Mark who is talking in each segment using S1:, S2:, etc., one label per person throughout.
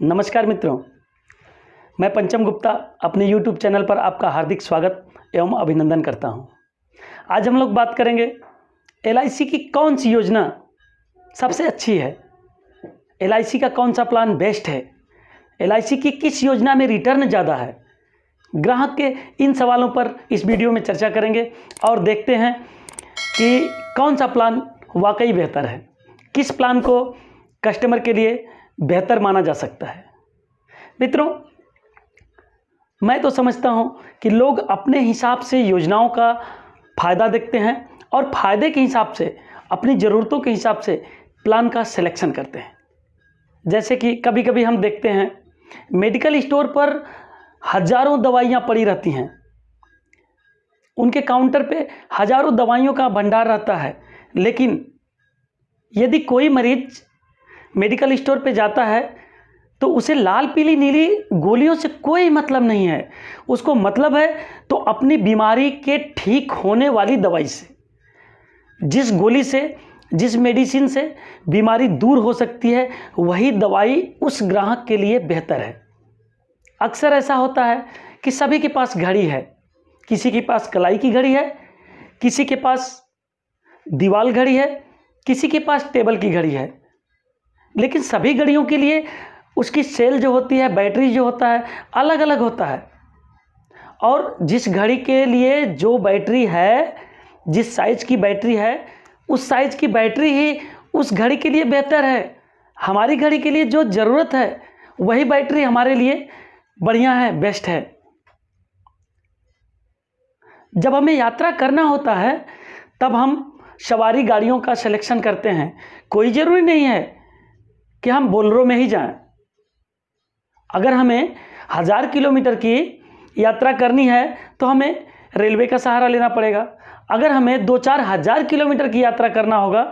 S1: नमस्कार मित्रों, मैं पंचम गुप्ता अपने YouTube चैनल पर आपका हार्दिक स्वागत एवं अभिनंदन करता हूं। आज हम लोग बात करेंगे LIC की कौन सी योजना सबसे अच्छी है, LIC का कौन सा प्लान बेस्ट है, LIC की किस योजना में रिटर्न ज़्यादा है। ग्राहक के इन सवालों पर इस वीडियो में चर्चा करेंगे और देखते हैं कि कौन सा प्लान वाकई बेहतर है, किस प्लान को कस्टमर के लिए बेहतर माना जा सकता है। मित्रों, मैं तो समझता हूं कि लोग अपने हिसाब से योजनाओं का फ़ायदा देखते हैं और फ़ायदे के हिसाब से, अपनी ज़रूरतों के हिसाब से प्लान का सिलेक्शन करते हैं। जैसे कि कभी कभी हम देखते हैं मेडिकल स्टोर पर हज़ारों दवाइयाँ पड़ी रहती हैं, उनके काउंटर पे हज़ारों दवाइयों का भंडार रहता है, लेकिन यदि कोई मरीज मेडिकल स्टोर पे जाता है तो उसे लाल पीली नीली गोलियों से कोई मतलब नहीं है। उसको मतलब है तो अपनी बीमारी के ठीक होने वाली दवाई से। जिस गोली से, जिस मेडिसिन से बीमारी दूर हो सकती है, वही दवाई उस ग्राहक के लिए बेहतर है। अक्सर ऐसा होता है कि सभी के पास घड़ी है, किसी के पास कलाई की घड़ी है, किसी के पास दीवाल घड़ी है, किसी के पास टेबल की घड़ी है, लेकिन सभी घड़ियों के लिए उसकी सेल जो होती है, बैटरी जो होता है, अलग अलग होता है। और जिस घड़ी के लिए जो बैटरी है, जिस साइज की बैटरी है, उस साइज की बैटरी ही उस घड़ी के लिए बेहतर है। हमारी घड़ी के लिए जो ज़रूरत है वही बैटरी हमारे लिए बढ़िया है, बेस्ट है। जब हमें यात्रा करना होता है तब हम सवारी गाड़ियों का सिलेक्शन करते हैं। कोई ज़रूरी नहीं है कि हम बोलेरो में ही जाएं। अगर हमें 1000 किलोमीटर की यात्रा करनी है तो हमें रेलवे का सहारा लेना पड़ेगा। अगर हमें 2-4 हज़ार किलोमीटर की यात्रा करना होगा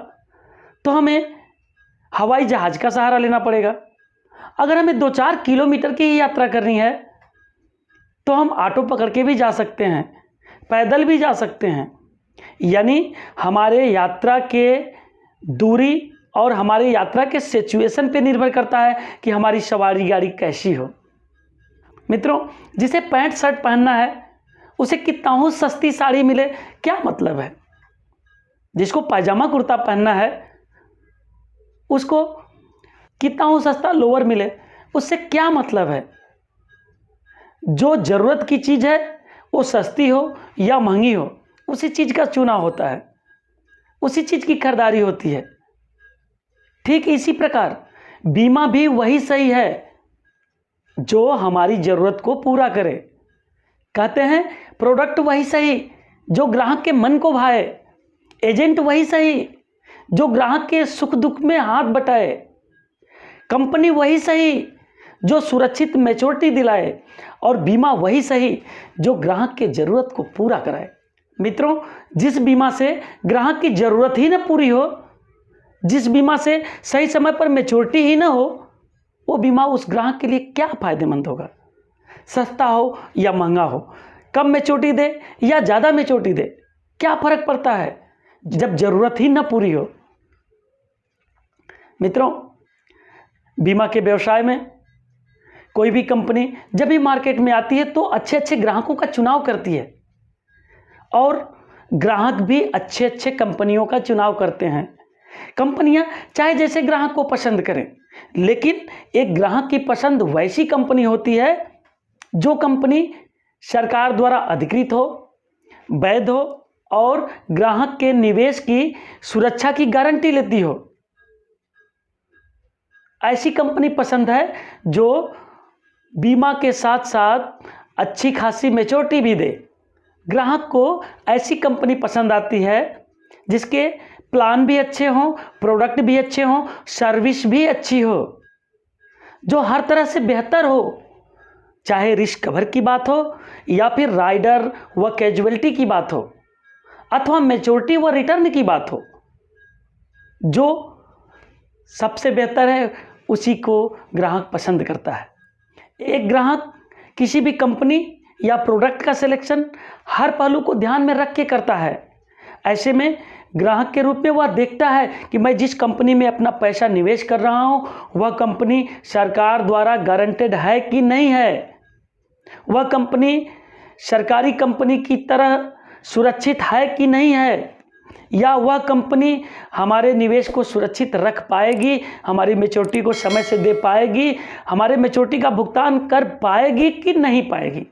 S1: तो हमें हवाई जहाज़ का सहारा लेना पड़ेगा। अगर हमें 2-4 किलोमीटर की ही यात्रा करनी है तो हम ऑटो पकड़ के भी जा सकते हैं, पैदल भी जा सकते हैं। यानी हमारे यात्रा के दूरी और हमारी यात्रा के सिचुएशन पे निर्भर करता है कि हमारी सवारी गाड़ी कैसी हो। मित्रों, जिसे पैंट शर्ट पहनना है उसे कितना हो सस्ती साड़ी मिले, क्या मतलब है। जिसको पायजामा कुर्ता पहनना है उसको कितना हो सस्ता लोअर मिले, उससे क्या मतलब है। जो ज़रूरत की चीज़ है वो सस्ती हो या महंगी हो, उसी चीज़ का चुनाव होता है, उसी चीज़ की खरीदारी होती है। ठीक इसी प्रकार बीमा भी वही सही है जो हमारी ज़रूरत को पूरा करे। कहते हैं प्रोडक्ट वही सही जो ग्राहक के मन को भाए, एजेंट वही सही जो ग्राहक के सुख दुख में हाथ बटाए, कंपनी वही सही जो सुरक्षित मैच्योरिटी दिलाए, और बीमा वही सही जो ग्राहक के ज़रूरत को पूरा कराए। मित्रों, जिस बीमा से ग्राहक की ज़रूरत ही न पूरी हो, जिस बीमा से सही समय पर मैच्योरिटी ही ना हो, वो बीमा उस ग्राहक के लिए क्या फ़ायदेमंद होगा। सस्ता हो या महंगा हो, कम मैच्योरिटी दे या ज़्यादा मैच्योरिटी दे, क्या फ़र्क पड़ता है जब ज़रूरत ही ना पूरी हो। मित्रों, बीमा के व्यवसाय में कोई भी कंपनी जब भी मार्केट में आती है तो अच्छे अच्छे ग्राहकों का चुनाव करती है, और ग्राहक भी अच्छे अच्छे कंपनियों का चुनाव करते हैं। कंपनियां चाहे जैसे ग्राहक को पसंद करें, लेकिन एक ग्राहक की पसंद वैसी कंपनी होती है जो कंपनी सरकार द्वारा अधिकृत हो, वैध हो और ग्राहक के निवेश की सुरक्षा की गारंटी लेती हो। ऐसी कंपनी पसंद है जो बीमा के साथ साथ अच्छी खासी मैच्योरिटी भी दे। ग्राहक को ऐसी कंपनी पसंद आती है जिसके प्लान भी अच्छे हों, प्रोडक्ट भी अच्छे हों, सर्विस भी अच्छी हो, जो हर तरह से बेहतर हो, चाहे रिस्क कवर की बात हो या फिर राइडर व कैजुअलिटी की बात हो, अथवा मैच्योरिटी व रिटर्न की बात हो। जो सबसे बेहतर है उसी को ग्राहक पसंद करता है। एक ग्राहक किसी भी कंपनी या प्रोडक्ट का सिलेक्शन हर पहलू को ध्यान में रख के करता है। ऐसे में ग्राहक के रूप में वह देखता है कि मैं जिस कंपनी में अपना पैसा निवेश कर रहा हूँ वह कंपनी सरकार द्वारा गारंटेड है कि नहीं है, वह कंपनी सरकारी कंपनी की तरह सुरक्षित है कि नहीं है, या वह कंपनी हमारे निवेश को सुरक्षित रख पाएगी, हमारी मैच्योरिटी को समय से दे पाएगी, हमारे मैच्योरिटी का भुगतान कर पाएगी कि नहीं पाएगी।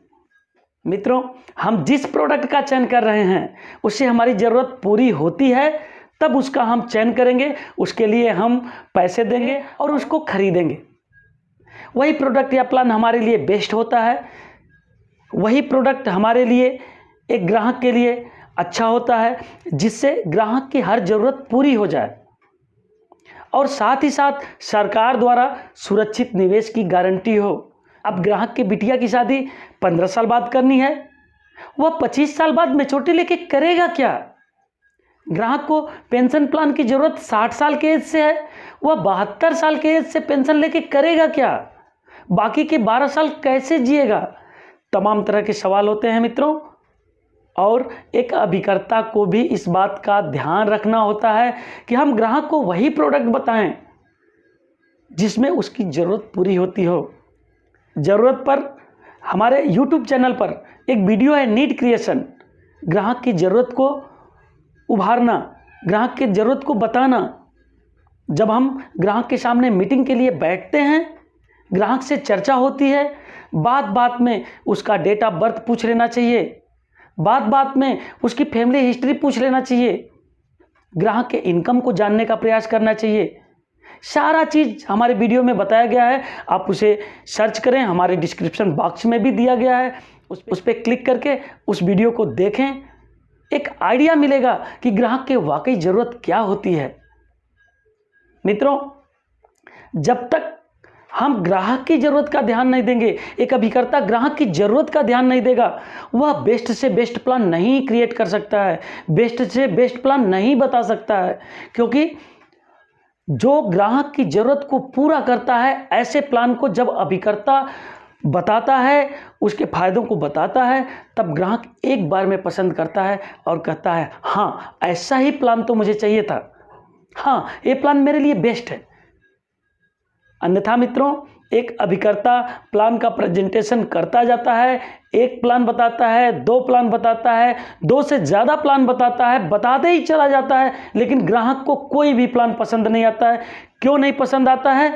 S1: मित्रों, हम जिस प्रोडक्ट का चयन कर रहे हैं उससे हमारी ज़रूरत पूरी होती है तब उसका हम चयन करेंगे, उसके लिए हम पैसे देंगे और उसको खरीदेंगे। वही प्रोडक्ट या प्लान हमारे लिए बेस्ट होता है, वही प्रोडक्ट हमारे लिए एक ग्राहक के लिए अच्छा होता है जिससे ग्राहक की हर ज़रूरत पूरी हो जाए और साथ ही साथ सरकार द्वारा सुरक्षित निवेश की गारंटी हो। अब ग्राहक के बिटिया की शादी 15 साल बाद करनी है, वह 25 साल बाद मैच्योरिटी लेके करेगा क्या? ग्राहक को पेंशन प्लान की ज़रूरत 60 साल के एज से है, वह 72 साल के एज से पेंशन लेके करेगा क्या? बाकी के 12 साल कैसे जिएगा? तमाम तरह के सवाल होते हैं मित्रों, और एक अभिकर्ता को भी इस बात का ध्यान रखना होता है कि हम ग्राहक को वही प्रोडक्ट बताएं जिसमें उसकी ज़रूरत पूरी होती हो। ज़रूरत पर हमारे YouTube चैनल पर एक वीडियो है नीड क्रिएशन, ग्राहक की ज़रूरत को उभारना, ग्राहक की ज़रूरत को बताना। जब हम ग्राहक के सामने मीटिंग के लिए बैठते हैं, ग्राहक से चर्चा होती है, बात बात में उसका डेट ऑफ बर्थ पूछ लेना चाहिए, बात बात में उसकी फैमिली हिस्ट्री पूछ लेना चाहिए, ग्राहक के इनकम को जानने का प्रयास करना चाहिए। सारा चीज़ हमारे वीडियो में बताया गया है, आप उसे सर्च करें, हमारे डिस्क्रिप्शन बॉक्स में भी दिया गया है, उस पर क्लिक करके उस वीडियो को देखें, एक आइडिया मिलेगा कि ग्राहक के वाकई ज़रूरत क्या होती है। मित्रों, जब तक हम ग्राहक की ज़रूरत का ध्यान नहीं देंगे, एक अभिकर्ता ग्राहक की ज़रूरत का ध्यान नहीं देगा, वह बेस्ट से बेस्ट प्लान नहीं क्रिएट कर सकता है, बेस्ट से बेस्ट प्लान नहीं बता सकता है, क्योंकि जो ग्राहक की ज़रूरत को पूरा करता है ऐसे प्लान को जब अभिकर्ता बताता है, उसके फ़ायदों को बताता है, तब ग्राहक एक बार में पसंद करता है और कहता है हाँ ऐसा ही प्लान तो मुझे चाहिए था, हाँ ये प्लान मेरे लिए बेस्ट है। अन्यथा मित्रों, एक अभिकर्ता प्लान का प्रेजेंटेशन करता जाता है, एक प्लान बताता है, 2 प्लान बताता है, 2 से ज़्यादा प्लान बताता है, बताते ही चला जाता है, लेकिन ग्राहक को कोई भी प्लान पसंद नहीं आता है। क्यों नहीं पसंद आता है?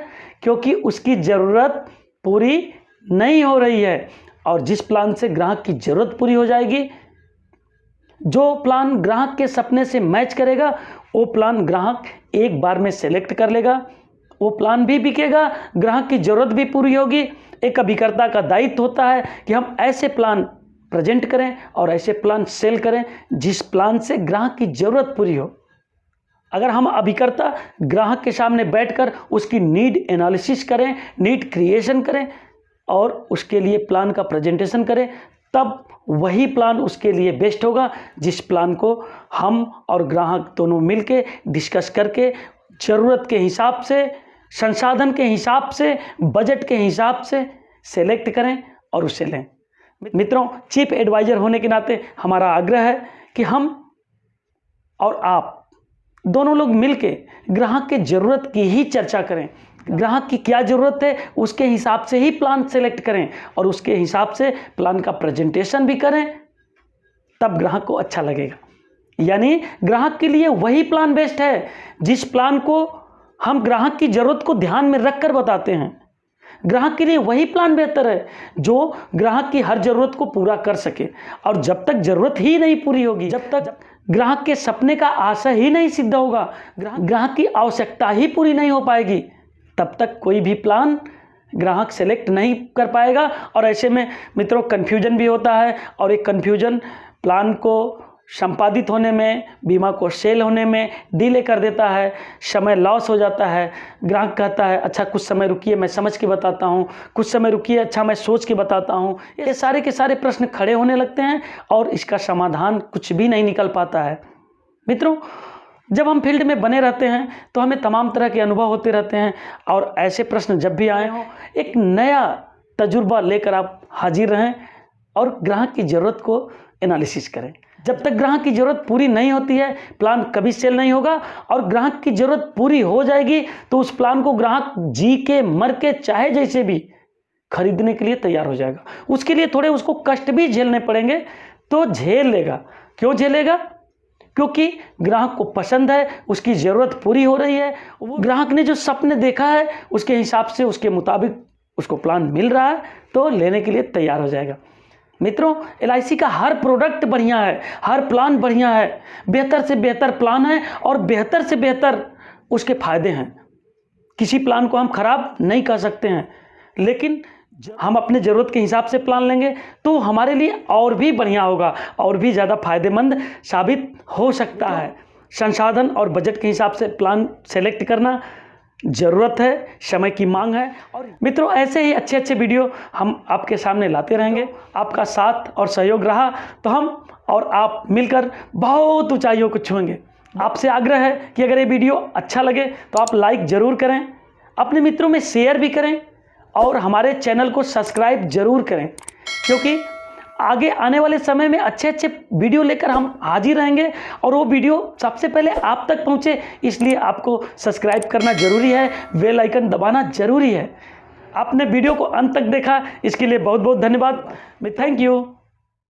S1: क्योंकि उसकी ज़रूरत पूरी नहीं हो रही है। और जिस प्लान से ग्राहक की ज़रूरत पूरी हो जाएगी, जो प्लान ग्राहक के सपने से मैच करेगा, वो प्लान ग्राहक एक बार में सेलेक्ट कर लेगा, वो प्लान भी बिकेगा, ग्राहक की ज़रूरत भी पूरी होगी। एक अभिकर्ता का दायित्व होता है कि हम ऐसे प्लान प्रेजेंट करें और ऐसे प्लान सेल करें जिस प्लान से ग्राहक की ज़रूरत पूरी हो। अगर हम अभिकर्ता ग्राहक के सामने बैठकर उसकी नीड एनालिसिस करें, नीड क्रिएशन करें और उसके लिए प्लान का प्रेजेंटेशन करें, तब वही प्लान उसके लिए बेस्ट होगा जिस प्लान को हम और ग्राहक दोनों मिलके डिस्कस करके ज़रूरत के हिसाब से, संसाधन के हिसाब से, बजट के हिसाब से सेलेक्ट करें और उसे लें। मित्रों, चीफ एडवाइज़र होने के नाते हमारा आग्रह है कि हम और आप दोनों लोग मिलके ग्राहक के ज़रूरत की ही चर्चा करें, ग्राहक की क्या ज़रूरत है उसके हिसाब से ही प्लान सेलेक्ट करें और उसके हिसाब से प्लान का प्रेजेंटेशन भी करें, तब ग्राहक को अच्छा लगेगा। यानी ग्राहक के लिए वही प्लान बेस्ट है जिस प्लान को हम ग्राहक की ज़रूरत को ध्यान में रखकर बताते हैं। ग्राहक के लिए वही प्लान बेहतर है जो ग्राहक की हर ज़रूरत को पूरा कर सके। और जब तक ज़रूरत ही नहीं पूरी होगी, जब तक ग्राहक के सपने का आशा ही नहीं सिद्ध होगा, ग्राहक की आवश्यकता ही पूरी नहीं हो पाएगी, तब तक कोई भी प्लान ग्राहक सेलेक्ट नहीं कर पाएगा। और ऐसे में मित्रों कन्फ्यूजन भी होता है और एक कन्फ्यूजन प्लान को संपादित होने में, बीमा को सेल होने में डिले कर देता है, समय लॉस हो जाता है। ग्राहक कहता है अच्छा कुछ समय रुकिए मैं समझ के बताता हूँ, कुछ समय रुकिए अच्छा मैं सोच के बताता हूँ। ये सारे के सारे प्रश्न खड़े होने लगते हैं और इसका समाधान कुछ भी नहीं निकल पाता है। मित्रों, जब हम फील्ड में बने रहते हैं तो हमें तमाम तरह के अनुभव होते रहते हैं और ऐसे प्रश्न जब भी आए हों, एक नया तजुर्बा लेकर आप हाजिर रहें और ग्राहक की ज़रूरत को एनालिसिस करें। जब तक ग्राहक की ज़रूरत पूरी नहीं होती है प्लान कभी सेल नहीं होगा, और ग्राहक की ज़रूरत पूरी हो जाएगी तो उस प्लान को ग्राहक जी के मर के चाहे जैसे भी खरीदने के लिए तैयार हो जाएगा। उसके लिए थोड़े उसको कष्ट भी झेलने पड़ेंगे, तो झेल लेगा। क्यों झेलेगा? क्योंकि ग्राहक को पसंद है, उसकी ज़रूरत पूरी हो रही है, वो ग्राहक ने जो सपने देखा है उसके हिसाब से उसके मुताबिक उसको प्लान मिल रहा है तो लेने के लिए तैयार हो जाएगा। मित्रों, LIC का हर प्रोडक्ट बढ़िया है, हर प्लान बढ़िया है, बेहतर से बेहतर प्लान है और बेहतर से बेहतर उसके फायदे हैं। किसी प्लान को हम खराब नहीं कह सकते हैं, लेकिन हम अपने ज़रूरत के हिसाब से प्लान लेंगे तो हमारे लिए और भी बढ़िया होगा, और भी ज़्यादा फायदेमंद साबित हो सकता है। संसाधन और बजट के हिसाब से प्लान सेलेक्ट करना ज़रूरत है, समय की मांग है। और मित्रों, ऐसे ही अच्छे अच्छे वीडियो हम आपके सामने लाते रहेंगे। आपका साथ और सहयोग रहा तो हम और आप मिलकर बहुत ऊंचाइयों को छुएंगे। आपसे आग्रह है कि अगर ये वीडियो अच्छा लगे तो आप लाइक ज़रूर करें, अपने मित्रों में शेयर भी करें और हमारे चैनल को सब्सक्राइब ज़रूर करें, क्योंकि आगे आने वाले समय में अच्छे अच्छे वीडियो लेकर हम हाजिर रहेंगे और वो वीडियो सबसे पहले आप तक पहुंचे, इसलिए आपको सब्सक्राइब करना ज़रूरी है, बेल आइकन दबाना ज़रूरी है। आपने वीडियो को अंत तक देखा, इसके लिए बहुत बहुत धन्यवाद। Thank you.